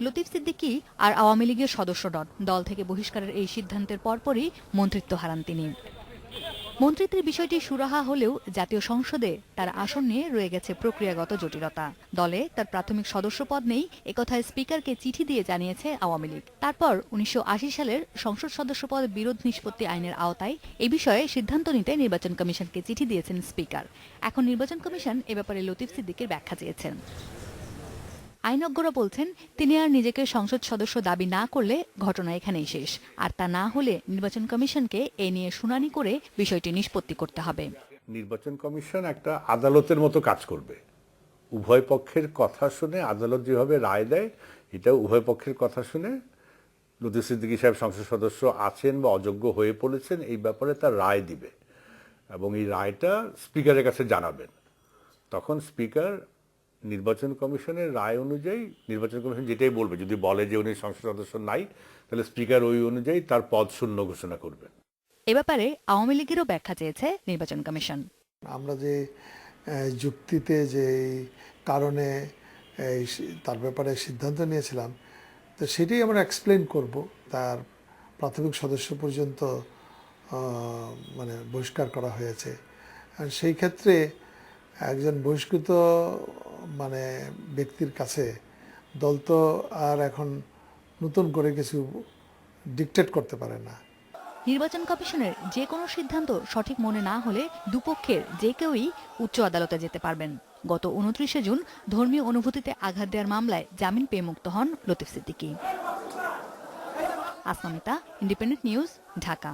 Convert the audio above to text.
লতিফ সিদ্দিকী আর আওয়ামী লীগের সদস্য নন। দল থেকে বহিষ্কারের এই সিদ্ধান্তের পরপরই মন্ত্রিত্ব হারান তিনি। মন্ত্রিত্বের বিষয়টি সুরাহা হলেও জাতীয় সংসদে তার আসন নিয়ে রয়ে গেছে প্রক্রিয়াগত জটিলতা। দলে তার প্রাথমিক সদস্য পদ নেই একথায় স্পিকারকে চিঠি দিয়ে জানিয়েছে আওয়ামী লীগ। তারপর ১৯৮০ সালের সংসদ সদস্য পদ বিরোধ নিষ্পত্তি আইনের আওতায় এ বিষয়ে সিদ্ধান্ত নিতে নির্বাচন কমিশনকে চিঠি দিয়েছেন স্পিকার। এখন নির্বাচন কমিশন এ ব্যাপারে লতিফ সিদ্দিকীর ব্যাখ্যা চেয়েছেন। আইনজ্ঞরা বলছেন, তিনি আর নিজেকে সংসদ সদস্য দাবি না করলে ঘটনা এখানেই শেষ। আর তা না হলে নির্বাচন কমিশনকে এ নিয়ে শুনানি করে বিষয়টি নিষ্পত্তি করতে হবে। নির্বাচন কমিশন একটা আদালতের মতো কাজ করবে। উভয় পক্ষের কথা শুনে আদালত যেভাবে রায় দেয়, এটা উভয় পক্ষের কথা শুনে লতিফ সিদ্দিকী সাহেব সংসদ সদস্য আছেন বা অযোগ্য হয়ে পড়েছেন এই ব্যাপারে তার রায় দিবে এবং এই রায়টা স্পিকারের কাছে জানাবেন। তখন স্পিকার নির্বাচন কমিশনের রায় অনুযায়ী নির্বাচন কমিশন যেটাই বলবে, যদি বলে যে উনি সংসদ সদস্য নাই, তাহলে স্পিকার ওই অনুযায়ী তার পদ শূন্য ঘোষণা করবেন। এ ব্যাপারে আওয়ামী লীগেরও ব্যাখ্যা চেয়েছে নির্বাচন কমিশন। আমরা যে যুক্তিতে যে কারণে তার ব্যাপারে সিদ্ধান্ত নিয়েছিলাম, তো সেটাই আমরা এক্সপ্লেন করব। তার প্রাথমিক সদস্য পর্যন্ত মানে বহিষ্কার করা হয়েছে। আর সেই ক্ষেত্রে একজন বহিষ্কৃত মানে ব্যক্তির কাছে দল তো আর এখন নতুন করে কিছু ডিকটেট করতে পারে না। নির্বাচন কমিশনের যে কোনো সিদ্ধান্ত সঠিক মনে না হলে দুপক্ষের যে কেউই উচ্চ আদালতে যেতে পারবেন। গত ২৯শে জুন ধর্মীয় অনুভূতিতে আঘাত দেওয়ার মামলায় জামিন পেয়ে মুক্ত হন লতিফ সিদ্দিকী। আসমামিতা, ইন্ডিপেন্ডেন্ট নিউজ, ঢাকা।